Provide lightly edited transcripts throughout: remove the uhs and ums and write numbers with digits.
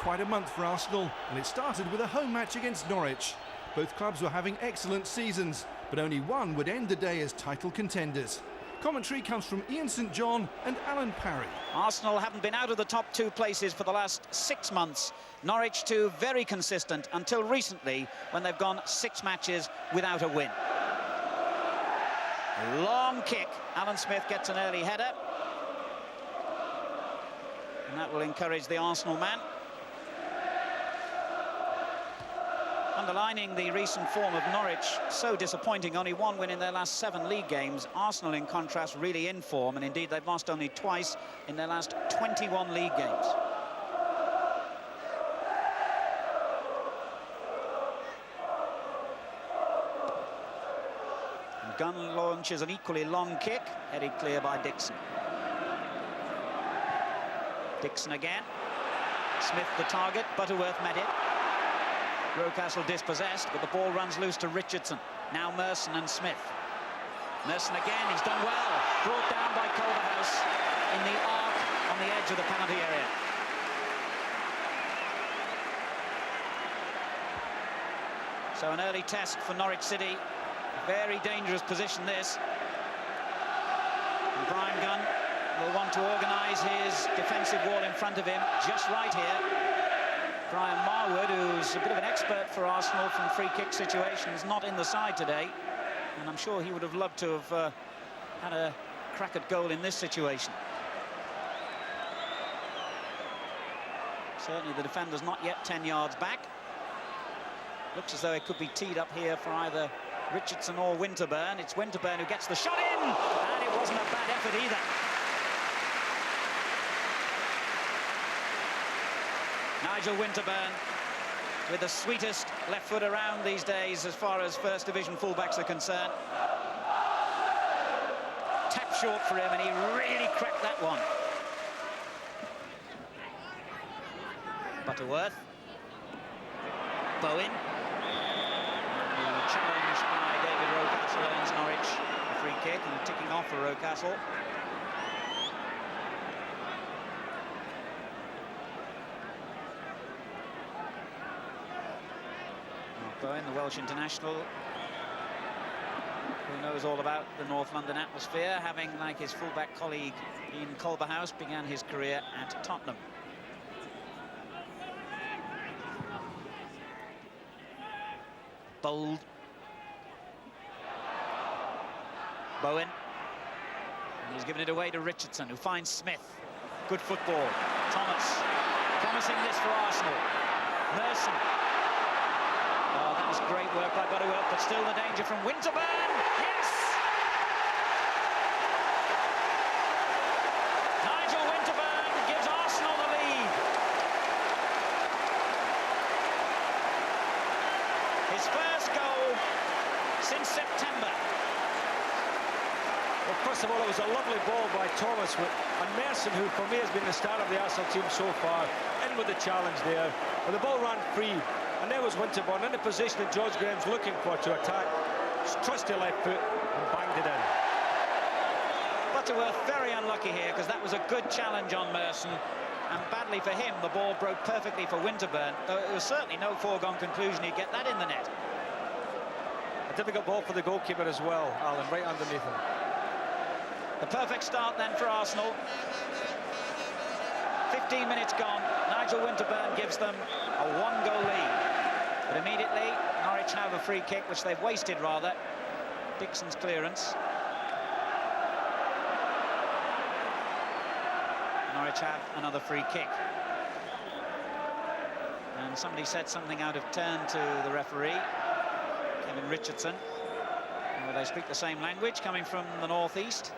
quite a month for Arsenal, and it started with a home match against Norwich. Both clubs were having excellent seasons, but only one would end the day as title contenders. Commentary comes from Ian St John and Alan Parry. Arsenal haven't been out of the top 2 places for the last 6 months. Norwich too, very consistent until recently, when they've gone 6 matches without a win. Long kick. Alan Smith gets an early header, and that will encourage the Arsenal man. Underlining the recent form of Norwich, so disappointing, only 1 win in their last 7 league games. Arsenal, in contrast, really in form, and indeed they've lost only twice in their last 21 league games. And Gunn launches an equally long kick, headed clear by Dixon. Dixon again. Smith the target, Butterworth met it. Rocastle dispossessed, but the ball runs loose to Richardson. Now Merson and Smith. Merson again, he's done well. Brought down by Culverhouse in the arc on the edge of the penalty area. So an early test for Norwich City. Very dangerous position this. And Brian Gunn will want to organise his defensive wall in front of him just right here. Brian Marwood, who's a bit of an expert for Arsenal from free-kick situations, not in the side today. And I'm sure he would have loved to have had a crack at goal in this situation. Certainly the defender's not yet 10 yards back. Looks as though it could be teed up here for either Richardson or Winterburn. It's Winterburn who gets the shot in, and it wasn't a bad effort either. Nigel Winterburn with the sweetest left foot around these days as far as First Division fullbacks are concerned. Tap short for him, and he really cracked that one. Butterworth. Bowen. The challenge by David Rocastle earns Norwich a free kick, and ticking off for Rocastle. Bowen, the Welsh international, who knows all about the North London atmosphere, having, like his fullback colleague Ian Culverhouse, began his career at Tottenham. Bold. Bowen. And he's given it away to Richardson, who finds Smith. Good football. Thomas. Promising this for Arsenal. Merson. Oh, that was great work by Butterworth, but still the danger from Winterburn. Yes! Nigel Winterburn gives Arsenal the lead. His first goal since September. Well, first of all, it was a lovely ball by Thomas, and Merson, who for me has been the star of the Arsenal team so far, in with the challenge there. But the ball ran free. And there was Winterburn in the position that George Graham's looking for to attack. Trusty left foot and banged it in. Butterworth very unlucky here, because that was a good challenge on Merson. And badly for him, the ball broke perfectly for Winterburn, though it was certainly no foregone conclusion he'd get that in the net. A difficult ball for the goalkeeper as well, Alan, right underneath him. The perfect start then for Arsenal. 15 minutes gone. Nigel Winterburn gives them a 1-goal lead. But immediately, Norwich have a free kick, which they've wasted, rather. Dixon's clearance. Norwich have another free kick. And somebody said something out of turn to the referee, Kevin Richardson. Well, they speak the same language, coming from the northeast.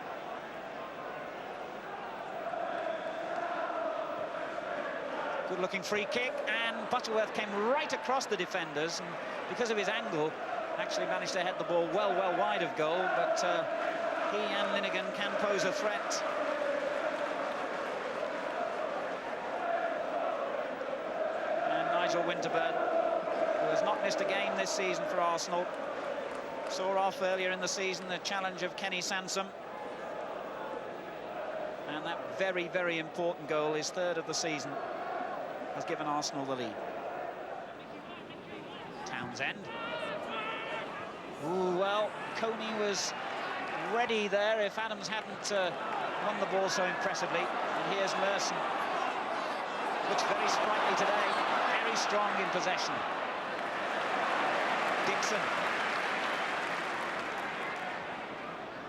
Good-looking free kick, and Butterworth came right across the defenders, and because of his angle, actually managed to head the ball well wide of goal, but he and Linnigan can pose a threat. And Nigel Winterburn, who has not missed a game this season for Arsenal, saw off earlier in the season the challenge of Kenny Sansom. And that very important goal, his 3rd of the season. has given Arsenal the lead. Townsend. Ooh, well, Coney was ready there if Adams hadn't won the ball so impressively. And here's Merson. Looks very sprightly today, very strong in possession. Dixon.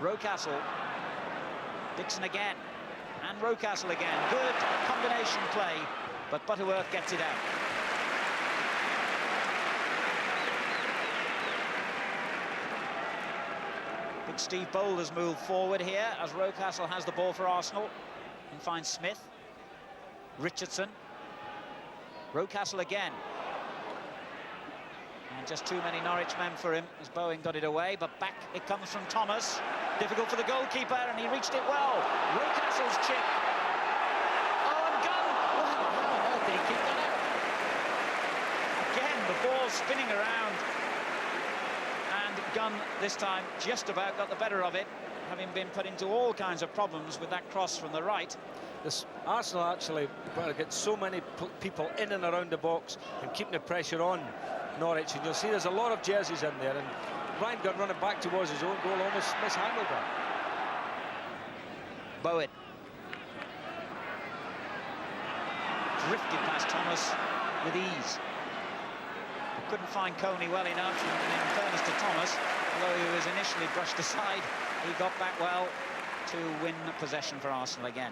Rocastle. Dixon again. And Rocastle again. Good combination play, but Butterworth gets it out. Big Steve Boulder's moved forward here as Rocastle has the ball for Arsenal and finds Smith. Richardson. Rocastle again. And just too many Norwich men for him as Bowen got it away, but back it comes from Thomas. Difficult for the goalkeeper, and he reached it well. Rocastle's chip. Oh, and Gunn! Wow, how on earth did he keep that out? Again, the ball spinning around. And Gunn, this time, just about got the better of it, having been put into all kinds of problems with that cross from the right. This Arsenal actually get so many people in and around the box and keeping the pressure on Norwich, and you'll see there's a lot of jerseys in there, and Ryan Gunn running back towards his own goal almost mishandled that. Bowen. Drifted past Thomas with ease. Couldn't find Coney well enough, and in fairness to Thomas, although he was initially brushed aside, he got back well to win possession for Arsenal again.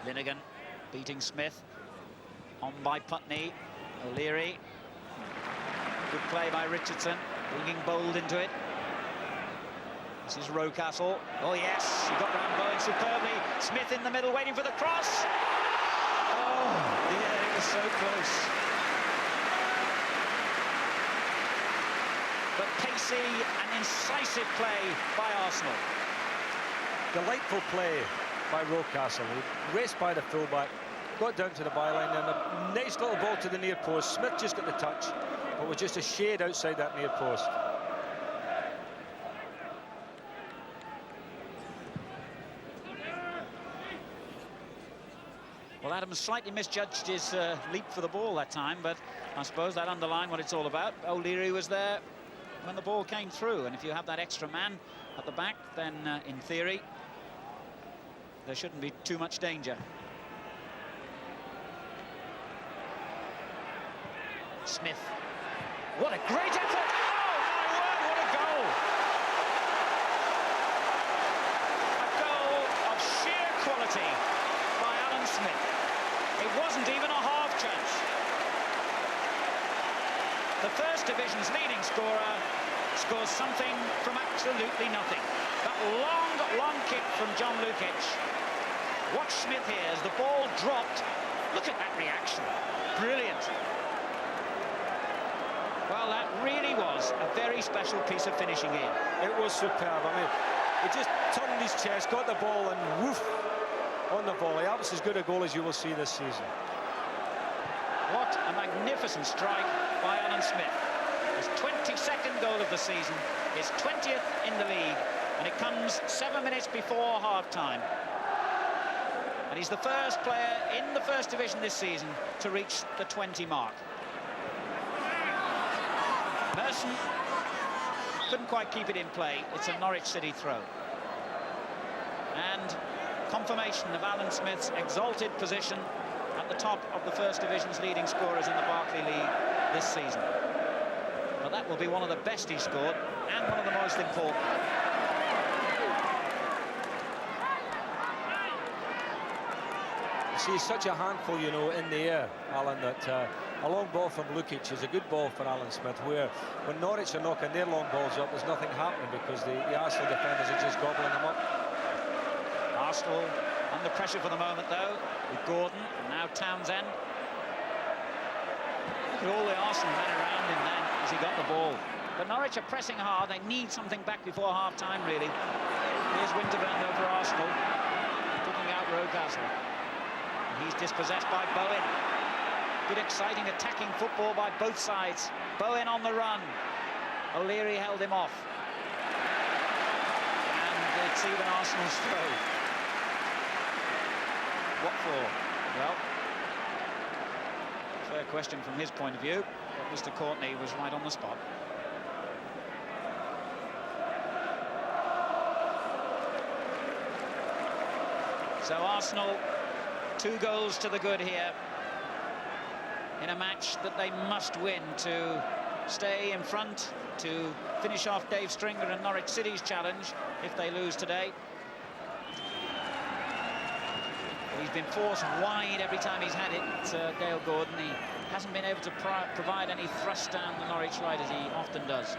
Linnigan beating Smith. On by Putney. O'Leary. Good play by Richardson. Bringing Bold into it. This is Rocastle. Oh yes, he got round Bowen superbly. Smith in the middle waiting for the cross. Oh dear, it was so close. But pacey and incisive play by Arsenal. Delightful play by Rocastle. He raced by the fullback, got down to the byline, and a nice little ball to the near post. Smith just got the touch, but was just a shade outside that near post. Well, Adams slightly misjudged his leap for the ball that time, but I suppose that underlined what it's all about. O'Leary was there when the ball came through, and if you have that extra man at the back, then in theory there shouldn't be too much danger. Smith. What a great effort! Oh, my word, what a goal! A goal of sheer quality by Alan Smith. It wasn't even a half chance. The First Division's leading scorer scores something from absolutely nothing. That long kick from John Lukic. Watch Smith here as the ball dropped. Look at that reaction. Brilliant. Well, that really was a very special piece of finishing in. It was superb. I mean, he just turned his chest, got the ball, and woof, on the volley. That was as good a goal as you will see this season. What a magnificent strike by Alan Smith. His 22nd goal of the season, his 20th in the league, and it comes 7 minutes before half-time. And he's the first player in the First Division this season to reach the 20 mark. Merson couldn't quite keep it in play. It's a Norwich City throw. And confirmation of Alan Smith's exalted position at the top of the First Division's leading scorers in the Barclay League this season. But that will be one of the best he's scored and one of the most important. See, he's such a handful, you know, in the air, Alan, that a long ball from Lukic is a good ball for Alan Smith, where when Norwich are knocking their long balls up, there's nothing happening because the Arsenal defenders are just gobbling them up. Arsenal under pressure for the moment, though, with Gordon and now Townsend. Look at all the Arsenal men around him then as he got the ball. But Norwich are pressing hard. They need something back before half-time, really. Here's Winterburn, though, for Arsenal, picking out Rocastle. He's dispossessed by Bowen. Good, exciting, attacking football by both sides. Bowen on the run. O'Leary held him off. And it's even Arsenal's throw. What for? Well, fair question from his point of view, but Mr. Courtney was right on the spot. So Arsenal, 2 goals to the good here in a match that they must win to stay in front, to finish off Dave Stringer and Norwich City's challenge if they lose today. He's been forced wide every time he's had it, Dale Gordon. He hasn't been able to provide any thrust down the Norwich right as he often does.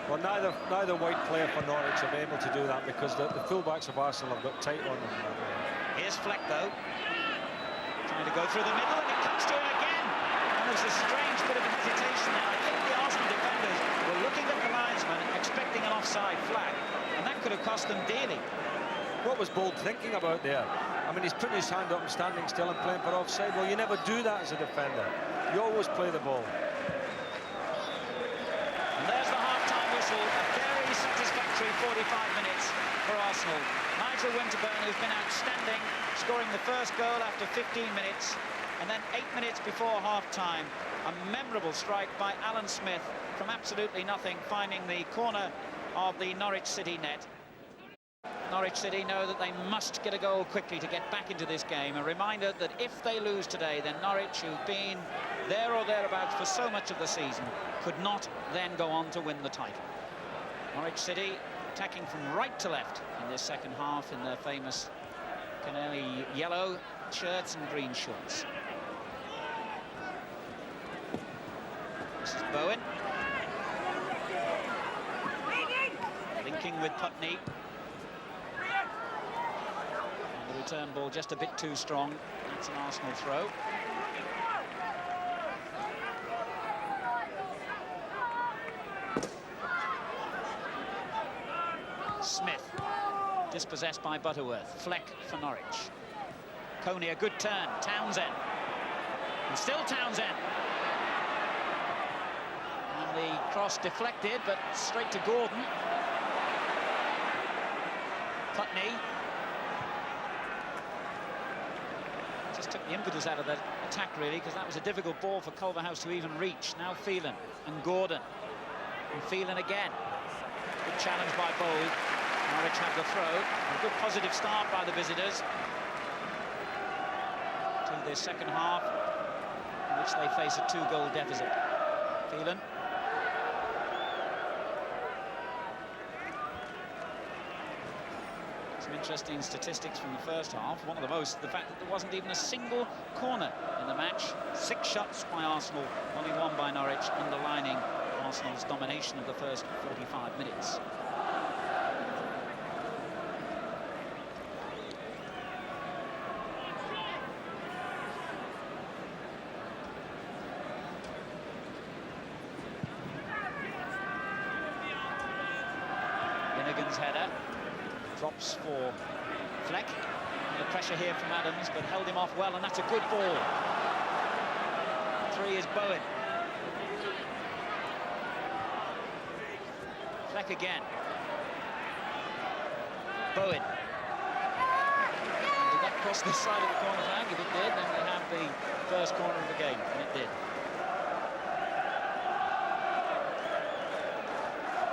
Well, neither White player for Norwich have been able to do that because the fullbacks of Arsenal have got tight on them. Here's Fleck, though, trying to go through the middle, and it comes to him again. And there's a strange bit of hesitation there. I think the Arsenal defenders were looking at the linesman, expecting an offside flag, and that could have cost them dearly. What was Bold thinking about there? I mean, he's putting his hand up and standing still and playing for offside. Well, you never do that as a defender. You always play the ball. And there's the half-time whistle. A very satisfactory 45 minutes for Arsenal. Nigel Winterburn, who's been outstanding, scoring the first goal after 15 minutes, and then 8 minutes before half-time, a memorable strike by Alan Smith from absolutely nothing, finding the corner of the Norwich City net. Norwich City know that they must get a goal quickly to get back into this game. A reminder that if they lose today, then Norwich, who've been there or thereabouts for so much of the season, could not then go on to win the title. Norwich City attacking from right to left in this second half in their famous canary yellow shirts and green shorts. This is Bowen. Linking with Putney. And the return ball just a bit too strong. It's an Arsenal throw. Smith, dispossessed by Butterworth. Fleck for Norwich. Coney, a good turn. Townsend. And still Townsend. And the cross deflected, but straight to Gordon. Putney. Just took the impetus out of that attack, really, because that was a difficult ball for Culverhouse to even reach. Now Phelan and Gordon. And Phelan again. Good challenge by Bold. Norwich have the throw. A good positive start by the visitors to this second half, in which they face a 2-goal deficit. Phelan. Some interesting statistics from the first half. One of the most, the fact that there wasn't even a single corner in the match. 6 shots by Arsenal, only 1 by Norwich, underlining Arsenal's domination of the first 45 minutes. Finnegan's header drops for Fleck. The pressure here from Adams, but held him off well, and that's a good ball. 3 is Bowen. Fleck again. Bowen. Did that cross this side of the corner flag? If it did, then we have the first corner of the game, and it did.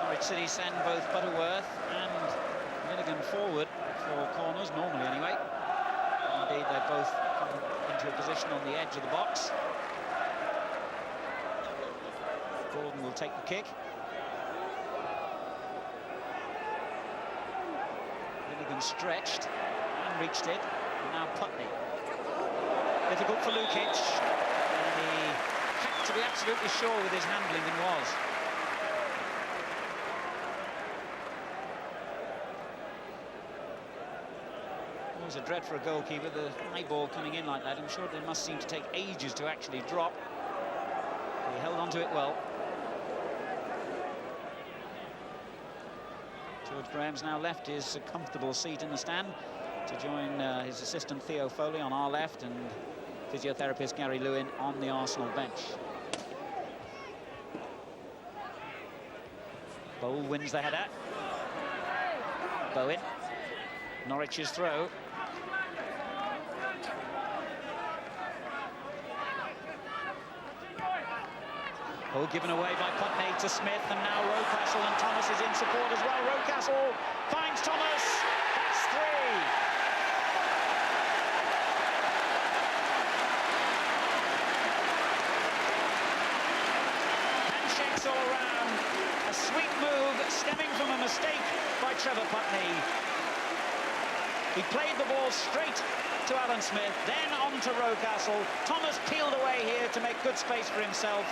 Norwich City send both Butterworth and Finnegan forward for corners, normally anyway. Indeed, they both come into a position on the edge of the box. Gordon will take the kick. Finnegan stretched and reached it. And now Putney. Difficult for Lukic. And he had to be absolutely sure with his handling and was. Always a dread for a goalkeeper, the high ball coming in like that. I'm sure it must seem to take ages to actually drop. He held on to it well. George Graham's now left his comfortable seat in the stand to join his assistant Theo Foley on our left, and physiotherapist Gary Lewin on the Arsenal bench. Bowl wins the header. Bowen. Norwich's throw. Oh, given away by Putney to Smith, and now Rocastle, and Thomas is in support as well. Rocastle finds Thomas. That's 3. Handshakes all around. A sweet move stemming from a mistake by Trevor Putney. He played the ball straight to Alan Smith, then on to Rocastle. Thomas peeled away here to make good space for himself.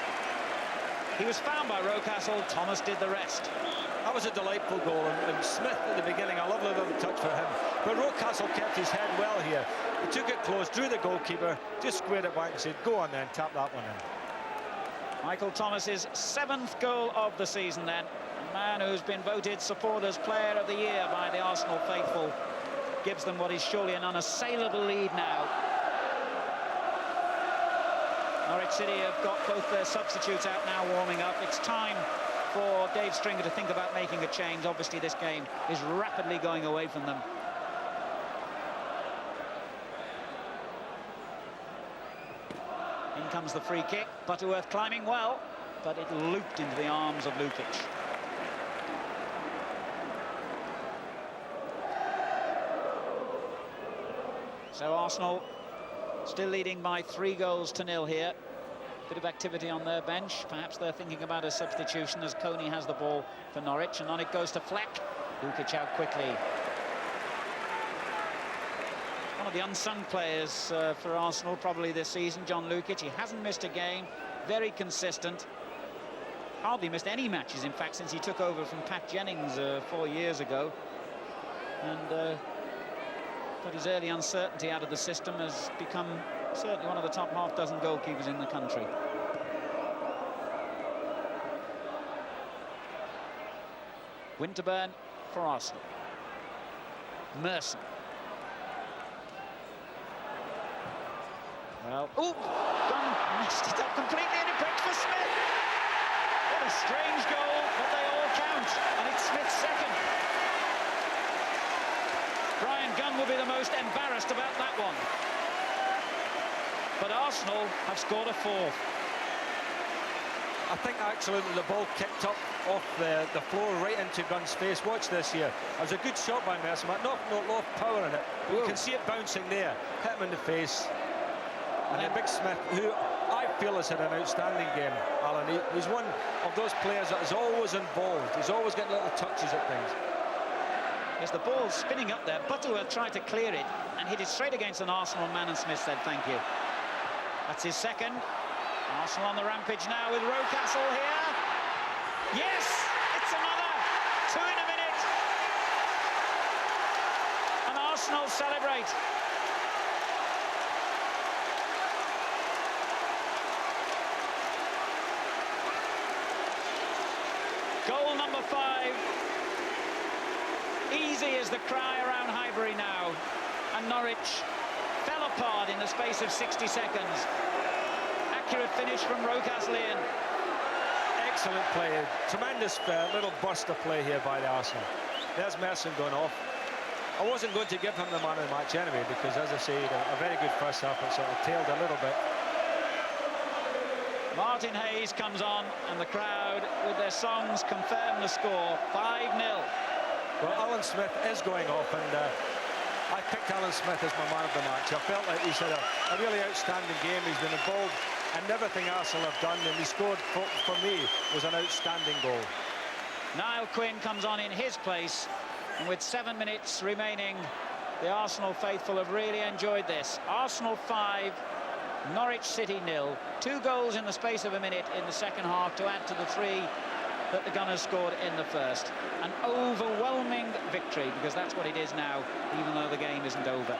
He was found by Rocastle. Thomas did the rest. That was a delightful goal, and Smith at the beginning, a lovely little touch for him. But Rocastle kept his head well here. He took it close, drew the goalkeeper, just squared it back and said, go on then, tap that one in. Michael Thomas's 7th goal of the season then. A man who's been voted Supporters Player of the Year by the Arsenal faithful. Gives them what is surely an unassailable lead now. Norwich City have got both their substitutes out now warming up. It's time for Dave Stringer to think about making a change. Obviously this game is rapidly going away from them. In comes the free kick. Butterworth climbing well, but it looped into the arms of Lukic. So Arsenal still leading by 3-0 here. Bit of activity on their bench. Perhaps they're thinking about a substitution as Coney has the ball for Norwich, and on it goes to Fleck. Lukic out quickly. One of the unsung players for Arsenal probably this season, John Lukic. He hasn't missed a game, very consistent. Hardly missed any matches, in fact, since he took over from Pat Jennings 4 years ago. And but his early uncertainty out of the system has become certainly one of the top half-dozen goalkeepers in the country. Winterburn for Arsenal. Merson. Well, Gunn messed it up completely, and it breaks for Smith. What a strange goal, but they all count, and it's Smith's second. Brian Gunn will be the most embarrassed about that one. But Arsenal have scored a 4th. I think actually the ball kicked up off the floor right into Gunn's face. Watch this here. It was a good shot by Merson, but not a lot of power in it. But you can see it bouncing there. Hit him in the face. And then Big Smith, who I feel has had an outstanding game, Alan. He's one of those players that is always involved. He's always getting little touches at things. As the ball spinning up there, Butterworth tried to clear it and hit it straight against an Arsenal man, and Smith said thank you. That's his second. Arsenal on the rampage now with Rocastle here. Yes, it's another. 2 in a minute. And Arsenal celebrate. Goal number 5. Easy as the cry around Highbury now, and Norwich fell apart in the space of 60 seconds. Accurate finish from Rocastle. Excellent play, tremendous little burst of play here by the Arsenal. There's Merson going off. I wasn't going to give him the man of the match anyway, because as I say, a very good first half, and sort of tailed a little bit. Martin Hayes comes on, and the crowd with their songs confirm the score. 5-0. Well, Alan Smith is going off, and I picked Alan Smith as my man of the match. I felt like he's had a really outstanding game. He's been involved in everything Arsenal have done, and he scored, for me, was an outstanding goal. Niall Quinn comes on in his place, and with 7 minutes remaining, the Arsenal faithful have really enjoyed this. Arsenal 5, Norwich City 0. 2 goals in the space of a minute in the second half to add to the 3 that the Gunners scored in the first. An overwhelming victory, because that's what it is now, even though the game isn't over.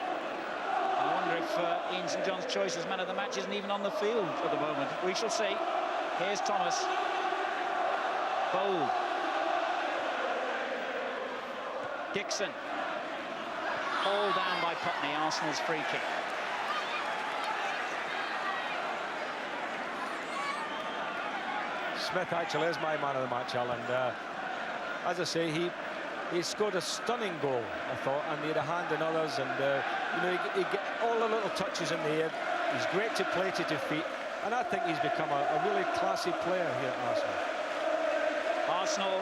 I wonder if Ian St John's choice as man of the match isn't even on the field for the moment. We shall see. Here's Thomas. Bold. Dixon. All down by Putney, Arsenal's free kick. Smith actually is my man of the match, Alan. As I say, he scored a stunning goal, I thought, and he had a hand in others, and you know, he get all the little touches in the air. He's great to play to defeat, and I think he's become a really classy player here at Arsenal. Arsenal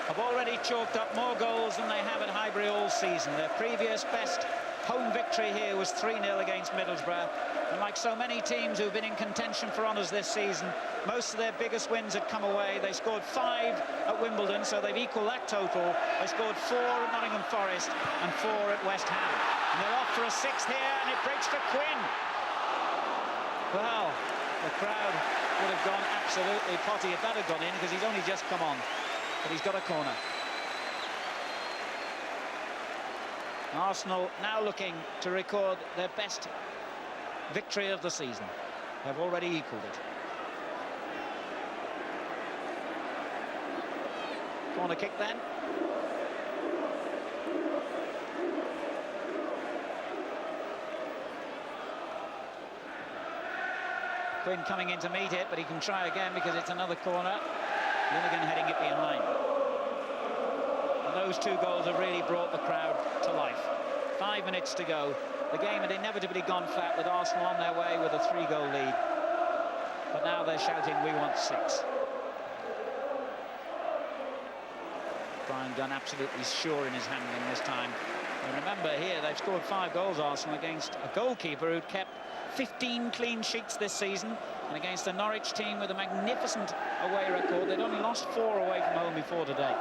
have already chalked up more goals than they have at Highbury all season. Their previous best home victory here was 3-0 against Middlesbrough. And like so many teams who've been in contention for honours this season, most of their biggest wins had come away. They scored 5 at Wimbledon, so they've equalled that total. They scored 4 at Nottingham Forest and 4 at West Ham. And they're off for a 6th here, and it breaks for Quinn. Well, the crowd would have gone absolutely potty if that had gone in, because he's only just come on. But he's got a corner. Arsenal now looking to record their best victory of the season. They've already equalled it. Corner kick then. Quinn coming in to meet it, but he can try again because it's another corner. Linnigan heading it behind. And those 2 goals have really brought the crowd to life. 5 minutes to go. The game had inevitably gone flat with Arsenal on their way with a 3-goal lead. But now they're shouting, "We want 6." Brian Gunn absolutely sure in his handling this time. And remember here, they've scored 5 goals, Arsenal, against a goalkeeper who'd kept 15 clean sheets this season, and against a Norwich team with a magnificent away record. They'd only lost 4 away from home before today.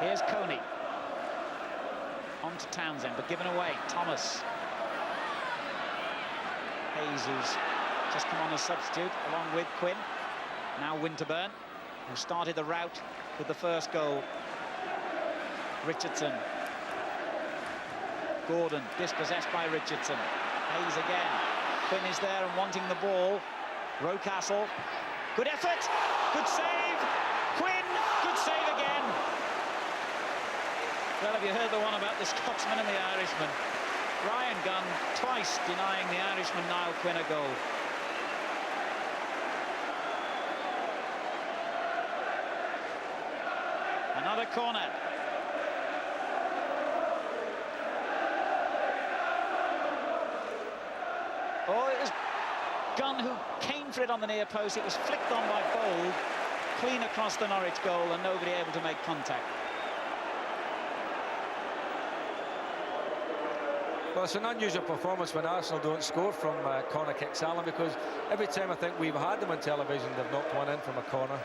Here's Coney. On to Townsend, but given away. Thomas. Hayes, who's just come on as substitute, along with Quinn. Now Winterburn, who started the rout with the first goal. Richardson. Gordon, dispossessed by Richardson. Hayes again. Quinn is there and wanting the ball. Rocastle. Good effort. Good save. Quinn. Good save again. Well, have you heard the one about the Scotsman and the Irishman? Ryan Gunn twice denying the Irishman Niall Quinn a goal. Another corner. Oh, it was Gunn who came for it on the near post. It was flicked on by Bold, clean across the Norwich goal, and nobody able to make contact. Well, it's an unusual performance when Arsenal don't score from corner kicks, Alan, because every time I think we've had them on television, they've knocked one in from a corner.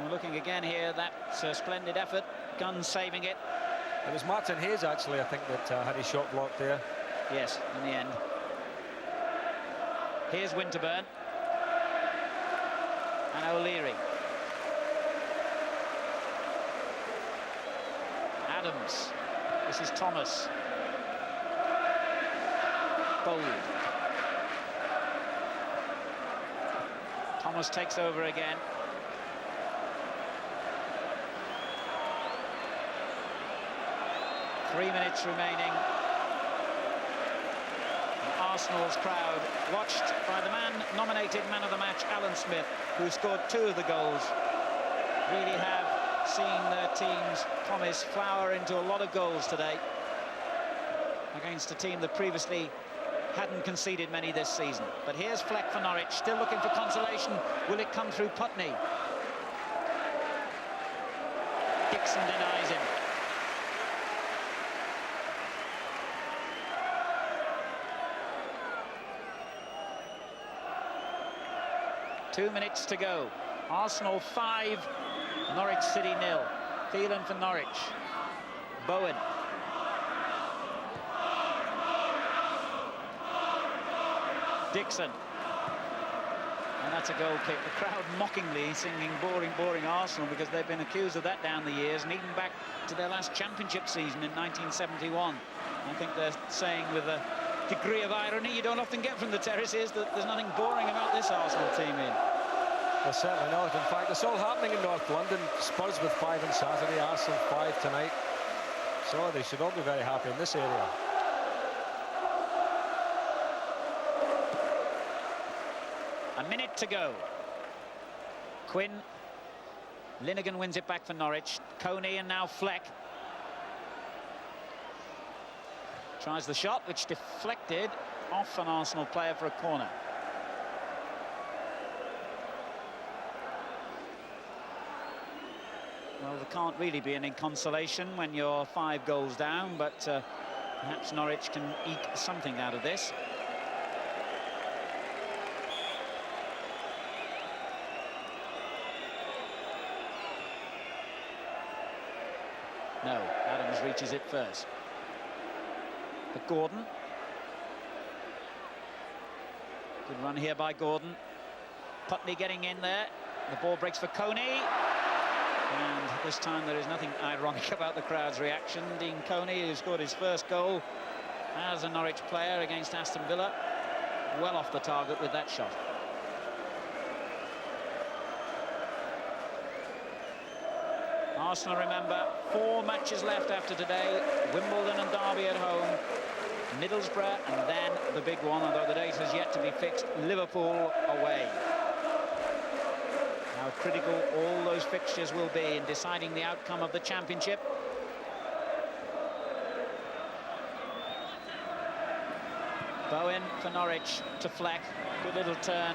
We're looking again here. That's a splendid effort. Gunn saving it. It was Martin Hayes, actually, I think, that had his shot blocked there. Yes, in the end. Here's Winterburn. And O'Leary. Adams. This is Thomas. Bold. Thomas takes over again. Three minutes remaining. Arsenal's crowd, watched by the man nominated man of the match, Alan Smith, who scored 2 of the goals, really have seen their team's promise flower into a lot of goals today against a team that previously hadn't conceded many this season. But here's Fleck for Norwich, still looking for consolation. Will it come through Putney? Dixon denies him. Two minutes to go. Arsenal 5, Norwich City 0. Phelan for Norwich. Bowen. Dixon. And that's a goal kick. The crowd mockingly singing boring, boring Arsenal, because they've been accused of that down the years, and even back to their last championship season in 1971. I think they're saying with a degree of irony you don't often get from the terraces that there's nothing boring about this Arsenal team in. Well, certainly not. In fact, it's all happening in North London. Spurs with 5 on Saturday, Arsenal 5 tonight. So they should all be very happy in this area. A minute to go. Quinn. Linegan wins it back for Norwich. Coney and now Fleck. Tries the shot, which deflected off an Arsenal player for a corner. Well, there can't really be any consolation when you're 5 goals down, but perhaps Norwich can eke something out of this. No, Adams reaches it first. But Gordon. Good run here by Gordon. Putney getting in there. The ball breaks for Coney. And this time there is nothing ironic about the crowd's reaction. Dean Coney, who scored his first goal as a Norwich player against Aston Villa, well off the target with that shot. Arsenal, remember, 4 matches left after today. Wimbledon and Derby at home, Middlesbrough, and then the big one, although the date has yet to be fixed, Liverpool away. How critical all those fixtures will be in deciding the outcome of the Championship. Bowen for Norwich to Fleck. Good little turn,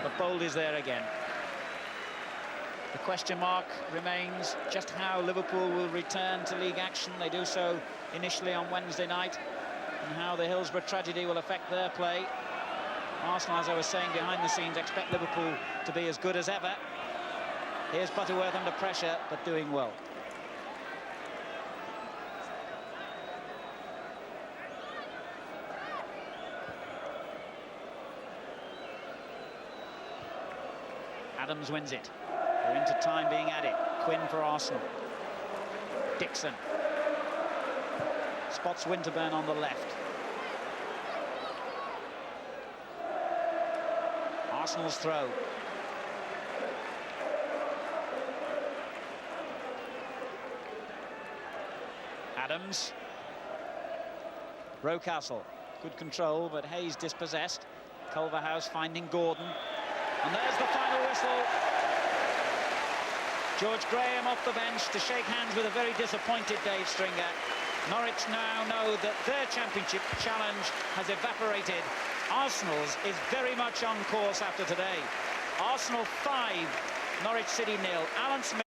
but Bold is there again. The question mark remains just how Liverpool will return to league action. They do so initially on Wednesday night, and how the Hillsborough tragedy will affect their play. Arsenal, as I was saying behind the scenes, expect Liverpool to be as good as ever. Here's Butterworth under pressure, but doing well. Adams wins it. We're into time being added. Quinn for Arsenal. Dixon. Spots Winterburn on the left. Arsenal's throw. Adams. Rocastle. Good control, but Hayes dispossessed. Culverhouse finding Gordon. And there's the final whistle. George Graham off the bench to shake hands with a very disappointed Dave Stringer. Norwich now know that their championship challenge has evaporated. Arsenal's is very much on course after today. Arsenal 5, Norwich City 0. Alan Smith